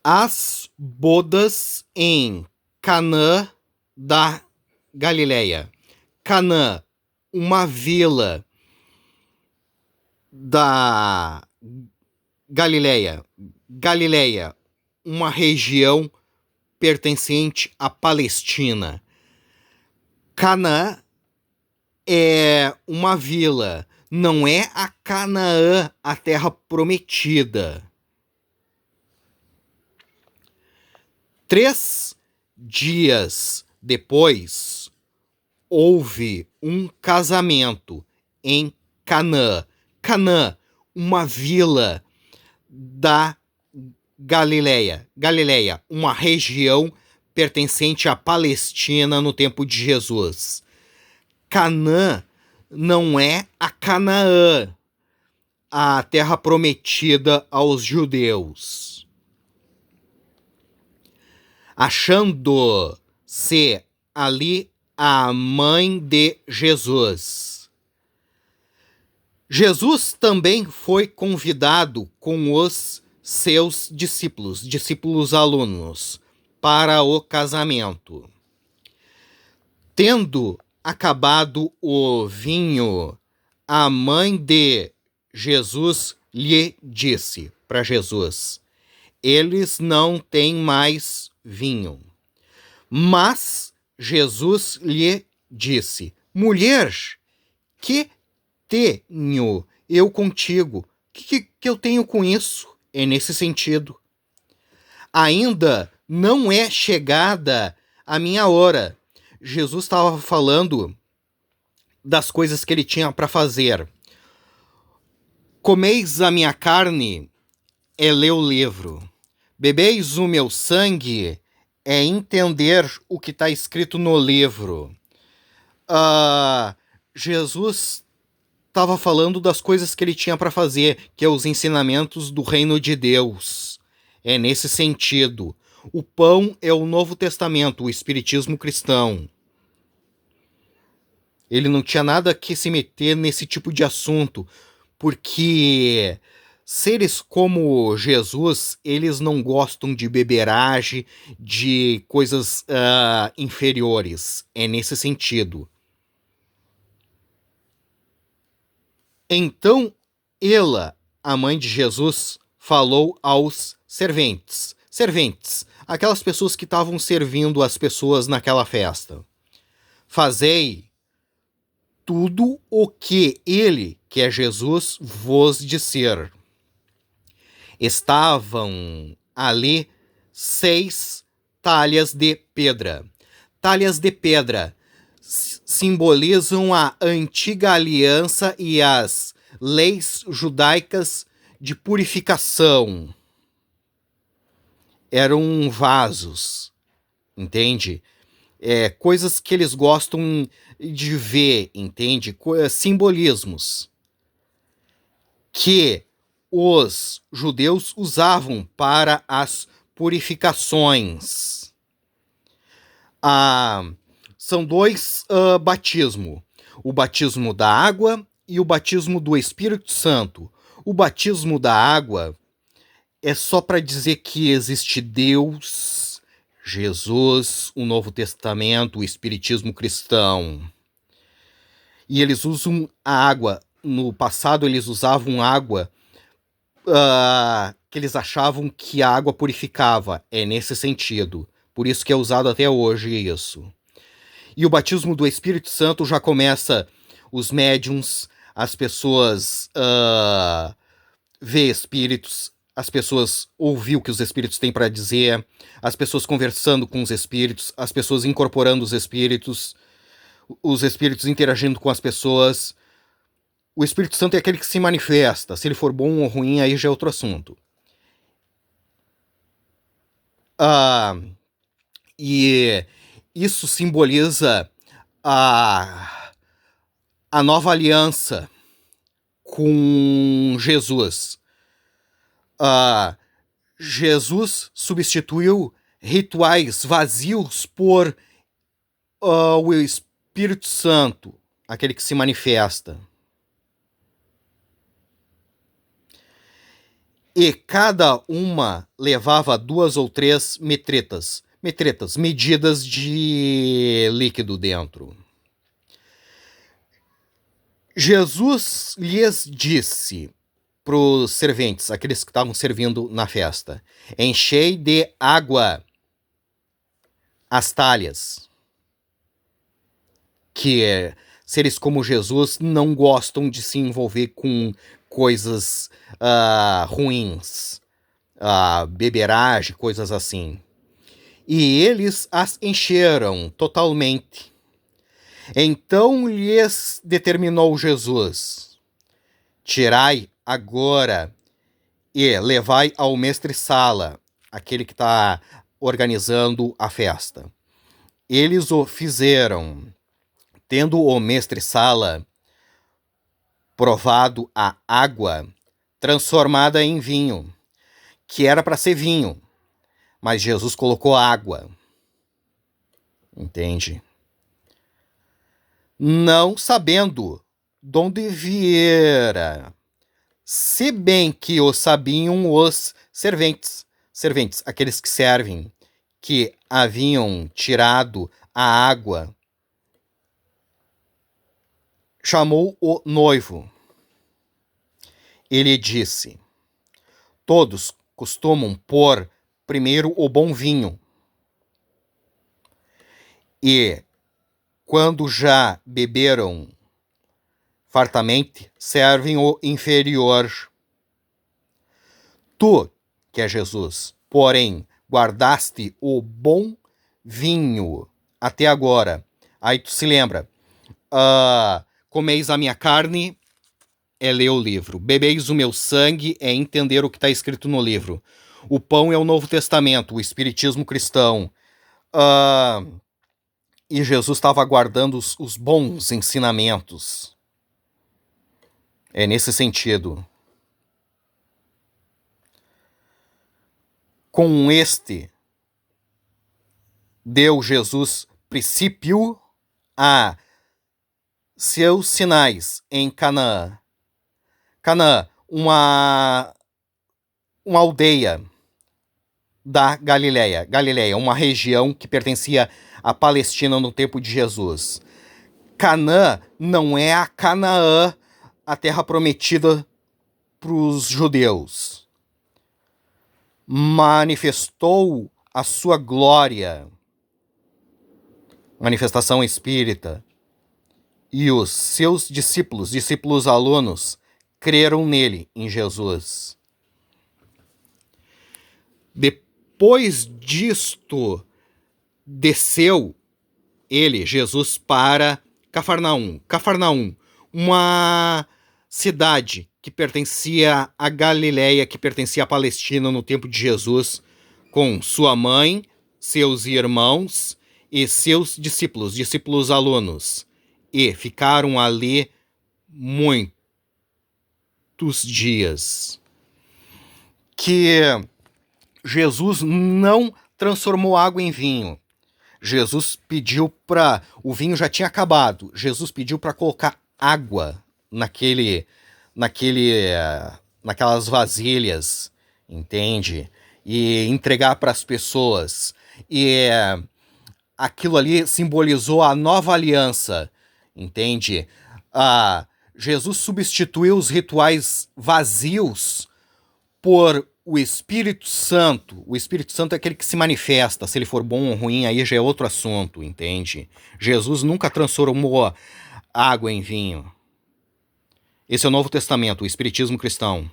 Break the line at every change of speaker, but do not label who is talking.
As bodas em Canaã da Galileia. Canaã, uma vila da Galileia. Galileia, uma região pertencente à Palestina. Canaã é uma vila, não é a Canaã, a terra prometida. 3 dias depois, houve um casamento em Canaã. Canaã, uma vila da Galileia. Galileia, uma região pertencente à Palestina no tempo de Jesus. Canaã não é a Canaã, a terra prometida aos judeus. Achando-se ali a mãe de Jesus. Jesus também foi convidado com os seus discípulos alunos, para o casamento. Tendo acabado o vinho, a mãe de Jesus lhe disse para Jesus: eles não têm mais vinho. Mas Jesus lhe disse: mulher, que tenho eu contigo? Que eu tenho com isso? É nesse sentido. Ainda não é chegada a minha hora. Jesus estava falando das coisas que ele tinha para fazer. Comeis a minha carne é ler o livro. Bebeis o meu sangue é entender o que está escrito no livro. Jesus estava falando das coisas que ele tinha para fazer, que é os ensinamentos do reino de Deus. É nesse sentido. O pão é o Novo Testamento, o Espiritismo cristão. Ele não tinha nada que se meter nesse tipo de assunto, porque seres como Jesus, eles não gostam de beberagem, de coisas inferiores. É nesse sentido. Então, ela, a mãe de Jesus, falou aos serventes. Serventes, aquelas pessoas que estavam servindo as pessoas naquela festa. Fazei tudo o que ele, que é Jesus, vos disser. Estavam ali 6 talhas de pedra. Talhas de pedra simbolizam a antiga aliança e as leis judaicas de purificação. Eram vasos, entende? Coisas que eles gostam de ver, entende? Simbolismos que os judeus usavam para as purificações. São 2 batismos. O batismo da água e o batismo do Espírito Santo. O batismo da água é só para dizer que existe Deus, Jesus, o Novo Testamento, o Espiritismo cristão. E eles usam a água. No passado eles usavam água que eles achavam que a água purificava. É nesse sentido. Por isso que é usado até hoje isso. E o batismo do Espírito Santo já começa os médiums, as pessoas ver espíritos, as pessoas ouvir o que os espíritos têm para dizer, as pessoas conversando com os espíritos, as pessoas incorporando os espíritos interagindo com as pessoas. O Espírito Santo é aquele que se manifesta. Se ele for bom ou ruim, aí já é outro assunto. E isso simboliza a nova aliança com Jesus. Jesus substituiu rituais vazios por o Espírito Santo, aquele que se manifesta. E cada uma levava 2 ou 3 metretas, medidas de líquido dentro. Jesus lhes disse para os serventes, aqueles que estavam servindo na festa: enchei de água as talhas. Que seres como Jesus não gostam de se envolver com coisas ruins, beberagem, coisas assim. E eles as encheram totalmente. Então lhes determinou Jesus: tirai agora e levai ao mestre-sala, aquele que está organizando a festa. Eles o fizeram. Tendo o mestre-sala provado a água transformada em vinho, que era para ser vinho, mas Jesus colocou água. Entende? Não sabendo de onde viera, se bem que o sabiam os serventes, aqueles que servem, que haviam tirado a água. Chamou o noivo. Ele disse: todos costumam pôr primeiro o bom vinho. E, quando já beberam fartamente, servem o inferior. Tu, que é Jesus, porém, guardaste o bom vinho até agora. Aí tu se lembra. Comeis a minha carne, é ler o livro. Bebeis o meu sangue, é entender o que está escrito no livro. O pão é o Novo Testamento, o Espiritismo cristão. E Jesus estava guardando os bons ensinamentos. É nesse sentido. Com este, deu Jesus princípio a seus sinais em Canaã. Canaã, uma aldeia da Galileia. Galileia, uma região que pertencia à Palestina no tempo de Jesus. Canaã não é a Canaã, a terra prometida para os judeus. Manifestou a sua glória. Manifestação espírita. E os seus discípulos alunos, creram nele, em Jesus. Depois disto, desceu ele, Jesus, para Cafarnaum. Cafarnaum, uma cidade que pertencia à Galileia, que pertencia à Palestina no tempo de Jesus, com sua mãe, seus irmãos e seus discípulos alunos. E ficaram ali muitos dias. Que Jesus não transformou água em vinho. Jesus pediu para... O vinho já tinha acabado. Jesus pediu para colocar água naquelas vasilhas, entende? E entregar para as pessoas. E aquilo ali simbolizou a nova aliança, entende? Jesus substituiu os rituais vazios por o Espírito Santo. O Espírito Santo é aquele que se manifesta. Se ele for bom ou ruim, aí já é outro assunto, entende? Jesus nunca transformou água em vinho. Esse é o Novo Testamento, o Espiritismo cristão.